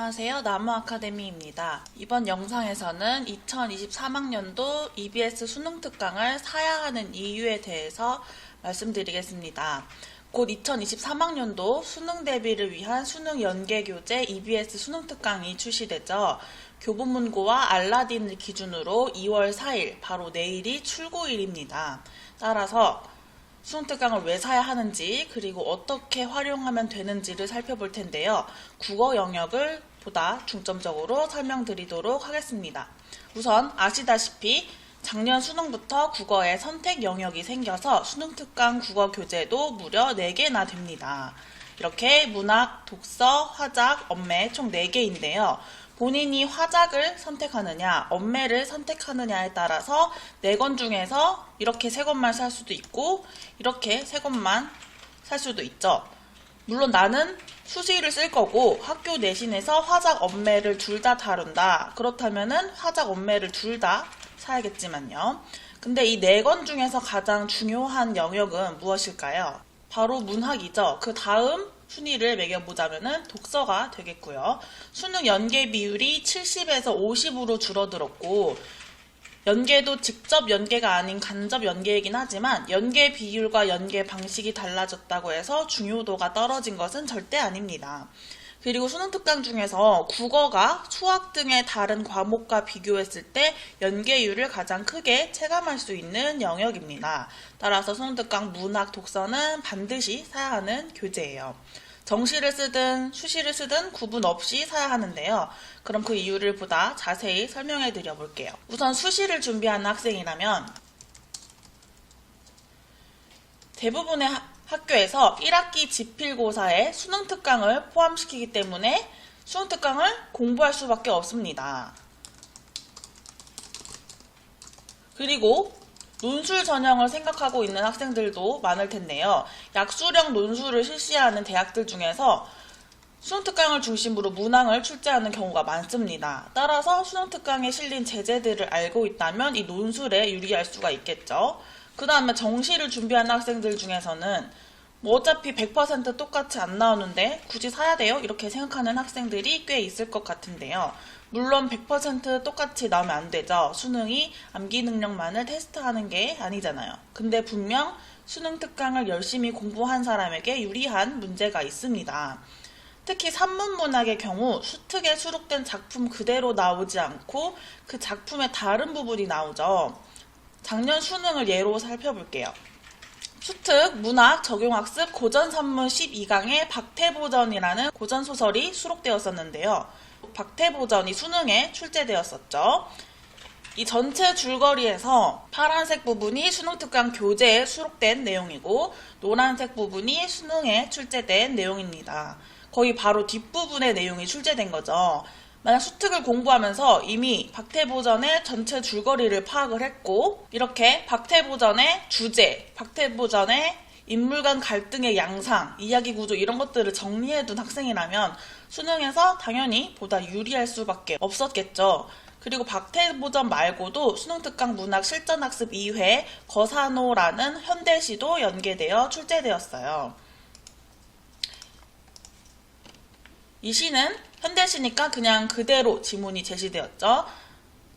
안녕하세요. 나무아카데미입니다. 이번 영상에서는 2023학년도 EBS 수능 특강을 사야 하는 이유에 대해서 말씀드리겠습니다. 곧 2023학년도 수능 대비를 위한 수능 연계교재 EBS 수능 특강이 출시되죠. 교보문고와 알라딘을 기준으로 2월 4일, 바로 내일이 출고일입니다. 따라서 수능 특강을 왜 사야 하는지, 그리고 어떻게 활용하면 되는지를 살펴볼 텐데요. 국어 영역을 보다 중점적으로 설명드리도록 하겠습니다. 우선 아시다시피 작년 수능부터 국어에 선택 영역이 생겨서 수능 특강 국어 교재도 무려 4개나 됩니다. 이렇게 문학, 독서, 화작, 언매 총 4개인데요. 본인이 화작을 선택하느냐, 언매를 선택하느냐에 따라서 4권 중에서 이렇게 3권만 살 수도 있고 이렇게 3권만 살 수도 있죠. 물론 나는 수시를 쓸 거고 학교 내신에서 화작, 언매를 둘 다 다룬다. 그렇다면은 화작, 언매를 둘 다 사야겠지만요. 근데 이 4권 중에서 가장 중요한 영역은 무엇일까요? 바로 문학이죠. 그 다음 순위를 매겨보자면은 독서가 되겠고요. 수능 연계 비율이 70에서 50으로 줄어들었고, 연계도 직접 연계가 아닌 간접 연계이긴 하지만 연계 비율과 연계 방식이 달라졌다고 해서 중요도가 떨어진 것은 절대 아닙니다. 그리고 수능 특강 중에서 국어가 수학 등의 다른 과목과 비교했을 때 연계율을 가장 크게 체감할 수 있는 영역입니다. 따라서 수능 특강 문학, 독서는 반드시 사야 하는 교재예요. 정시를 쓰든 수시를 쓰든 구분 없이 사야 하는데요. 그럼 그 이유를 보다 자세히 설명해 드려 볼게요. 우선 수시를 준비하는 학생이라면 대부분의 학교에서 1학기 지필고사에 수능 특강을 포함시키기 때문에 수능 특강을 공부할 수밖에 없습니다. 그리고 논술 전형을 생각하고 있는 학생들도 많을 텐데요. 약수령 논술을 실시하는 대학들 중에서 수능 특강을 중심으로 문항을 출제하는 경우가 많습니다. 따라서 수능 특강에 실린 제재들을 알고 있다면 이 논술에 유리할 수가 있겠죠. 그 다음에 정시를 준비하는 학생들 중에서는 어차피 100% 똑같이 안 나오는데 굳이 사야 돼요? 이렇게 생각하는 학생들이 꽤 있을 것 같은데요. 물론 100% 똑같이 나오면 안 되죠. 수능이 암기 능력만을 테스트하는 게 아니잖아요. 근데 분명 수능 특강을 열심히 공부한 사람에게 유리한 문제가 있습니다. 특히 산문문학의 경우 수특에 수록된 작품 그대로 나오지 않고 그 작품의 다른 부분이 나오죠. 작년 수능을 예로 살펴볼게요. 수특, 문학, 적용학습, 고전산문 12강에 박태보전이라는 고전소설이 수록되었었는데요. 박태보전이 수능에 출제되었었죠. 이 전체 줄거리에서 파란색 부분이 수능특강 교재에 수록된 내용이고 노란색 부분이 수능에 출제된 내용입니다. 거의 바로 뒷부분의 내용이 출제된 거죠. 만약 수특을 공부하면서 이미 박태보전의 전체 줄거리를 파악을 했고 이렇게 박태보전의 주제, 박태보전의 인물 간 갈등의 양상, 이야기 구조 이런 것들을 정리해둔 학생이라면 수능에서 당연히 보다 유리할 수밖에 없었겠죠. 그리고 박태보전 말고도 수능특강 문학 실전학습 2회 거사노라는 현대시도 연계되어 출제되었어요. 이 시는 현대시니까 그냥 그대로 지문이 제시되었죠.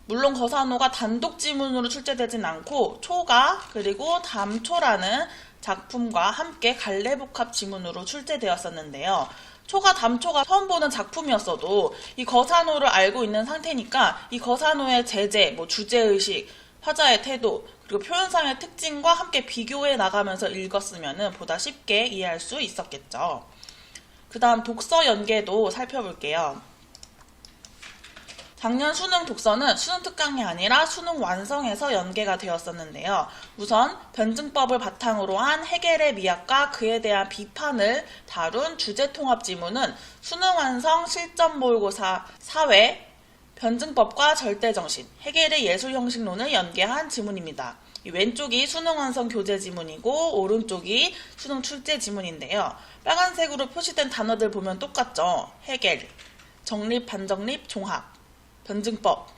물론 거사노가 단독 지문으로 출제되진 않고 초가 그리고 담초라는 작품과 함께 갈래복합 지문으로 출제되었었는데요. 초가 담초가 처음 보는 작품이었어도 이 거사노를 알고 있는 상태니까 이 거사노의 제재, 주제의식, 화자의 태도, 그리고 표현상의 특징과 함께 비교해 나가면서 읽었으면 보다 쉽게 이해할 수 있었겠죠. 그 다음 독서 연계도 살펴볼게요. 작년 수능 독서는 수능 특강이 아니라 수능 완성에서 연계가 되었었는데요. 우선 변증법을 바탕으로 한 해겔의 미학과 그에 대한 비판을 다룬 주제통합 지문은 수능 완성 실전 모의고사 4회 변증법과 절대정신, 해겔의 예술형식론을 연계한 지문입니다. 이 왼쪽이 수능 완성 교재 지문이고 오른쪽이 수능 출제 지문인데요. 빨간색으로 표시된 단어들 보면 똑같죠. 해겔, 정립, 반정립, 종합, 변증법,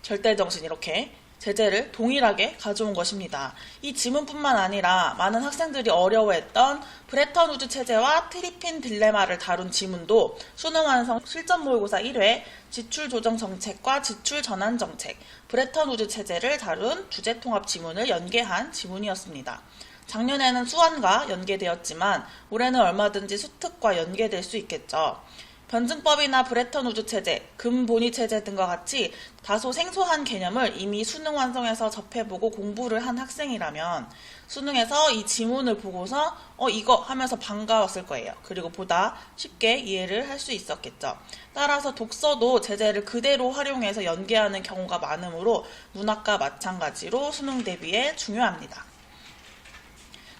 절대정신 이렇게 제재를 동일하게 가져온 것입니다. 이 지문뿐만 아니라 많은 학생들이 어려워했던 브레턴 우즈 체제와 트리핀 딜레마를 다룬 지문도 수능 완성 실전 모의고사 1회 지출 조정 정책과 지출 전환 정책, 브레턴 우즈 체제를 다룬 주제 통합 지문을 연계한 지문이었습니다. 작년에는 수완과 연계되었지만 올해는 얼마든지 수특과 연계될 수 있겠죠. 변증법이나 브레턴 우즈 체제, 금본위 체제 등과 같이 다소 생소한 개념을 이미 수능 완성에서 접해보고 공부를 한 학생이라면 수능에서 이 지문을 보고서 이거 하면서 반가웠을 거예요. 그리고 보다 쉽게 이해를 할 수 있었겠죠. 따라서 독서도 제재를 그대로 활용해서 연계하는 경우가 많으므로 문학과 마찬가지로 수능 대비에 중요합니다.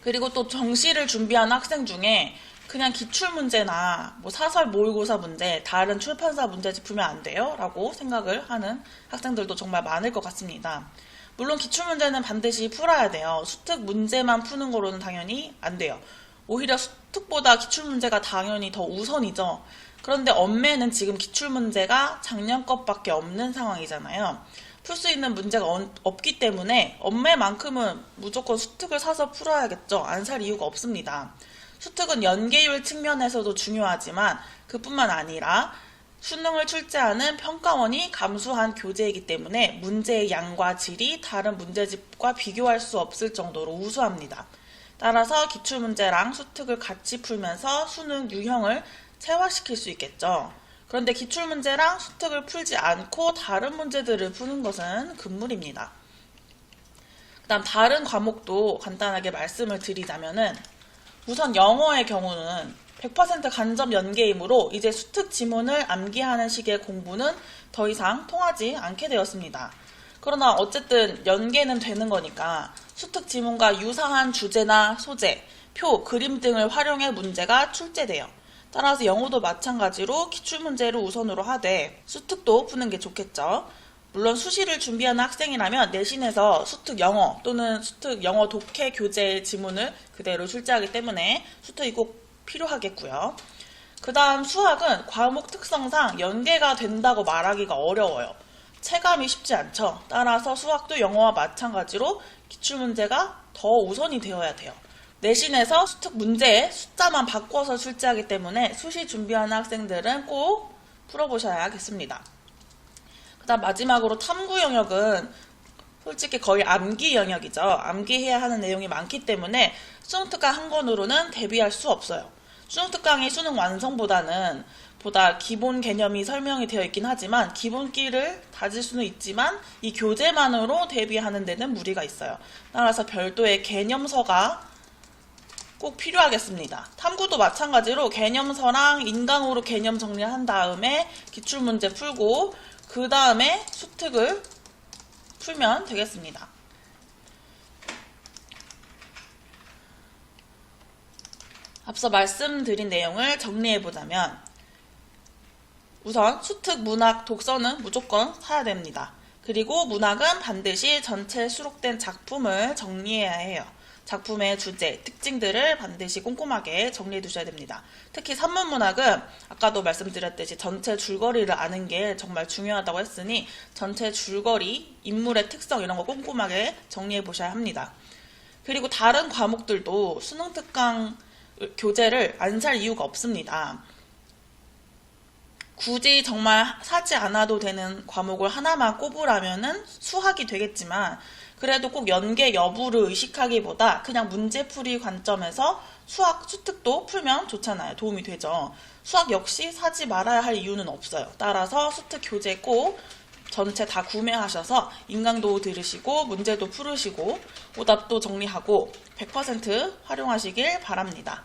그리고 또 정시를 준비하는 학생 중에 그냥 기출문제나 사설 모의고사 문제, 다른 출판사 문제집 풀면 안 돼요? 라고 생각을 하는 학생들도 정말 많을 것 같습니다. 물론 기출문제는 반드시 풀어야 돼요. 수특 문제만 푸는 거로는 당연히 안 돼요. 오히려 수특보다 기출문제가 당연히 더 우선이죠. 그런데 엄매는 지금 기출문제가 작년 것밖에 없는 상황이잖아요. 풀 수 있는 문제가 없기 때문에 엄매만큼은 무조건 수특을 사서 풀어야겠죠. 안 살 이유가 없습니다. 수특은 연계율 측면에서도 중요하지만 그뿐만 아니라 수능을 출제하는 평가원이 감수한 교재이기 때문에 문제의 양과 질이 다른 문제집과 비교할 수 없을 정도로 우수합니다. 따라서 기출문제랑 수특을 같이 풀면서 수능 유형을 체화시킬 수 있겠죠. 그런데 기출문제랑 수특을 풀지 않고 다른 문제들을 푸는 것은 금물입니다. 그다음 다른 과목도 간단하게 말씀을 드리자면은 우선 영어의 경우는 100% 간접 연계이므로 이제 수특 지문을 암기하는 식의 공부는 더 이상 통하지 않게 되었습니다. 그러나 어쨌든 연계는 되는 거니까 수특 지문과 유사한 주제나 소재, 표, 그림 등을 활용해 문제가 출제돼요. 따라서 영어도 마찬가지로 기출문제를 우선으로 하되 수특도 푸는 게 좋겠죠. 물론 수시를 준비하는 학생이라면 내신에서 수특 영어 또는 수특 영어 독해 교재 지문을 그대로 출제하기 때문에 수특이 꼭 필요하겠고요. 그 다음 수학은 과목 특성상 연계가 된다고 말하기가 어려워요. 체감이 쉽지 않죠. 따라서 수학도 영어와 마찬가지로 기출문제가 더 우선이 되어야 돼요. 내신에서 수특 문제의 숫자만 바꿔서 출제하기 때문에 수시 준비하는 학생들은 꼭 풀어보셔야겠습니다. 그 다음 마지막으로 탐구 영역은 솔직히 거의 암기 영역이죠. 암기해야 하는 내용이 많기 때문에 수능특강 한 권으로는 대비할 수 없어요. 수능특강이 수능 완성보다는 보다 기본 개념이 설명이 되어 있긴 하지만 기본기를 다질 수는 있지만 이 교재만으로 대비하는 데는 무리가 있어요. 따라서 별도의 개념서가 꼭 필요하겠습니다. 탐구도 마찬가지로 개념서랑 인강으로 개념 정리한 다음에 기출문제 풀고 그 다음에 수특을 풀면 되겠습니다. 앞서 말씀드린 내용을 정리해보자면 우선 수특, 문학, 독서는 무조건 사야 됩니다. 그리고 문학은 반드시 전체 수록된 작품을 정리해야 해요. 작품의 주제, 특징들을 반드시 꼼꼼하게 정리해 두셔야 됩니다. 특히 산문문학은 아까도 말씀드렸듯이 전체 줄거리를 아는 게 정말 중요하다고 했으니 전체 줄거리, 인물의 특성 이런 거 꼼꼼하게 정리해 보셔야 합니다. 그리고 다른 과목들도 수능특강 교재를 안 살 이유가 없습니다. 굳이 정말 사지 않아도 되는 과목을 하나만 꼽으라면은 수학이 되겠지만 그래도 꼭 연계 여부를 의식하기보다 그냥 문제풀이 관점에서 수학, 수특도 풀면 좋잖아요. 도움이 되죠. 수학 역시 사지 말아야 할 이유는 없어요. 따라서 수특 교재 꼭 전체 다 구매하셔서 인강도 들으시고 문제도 풀으시고 오답도 정리하고 100% 활용하시길 바랍니다.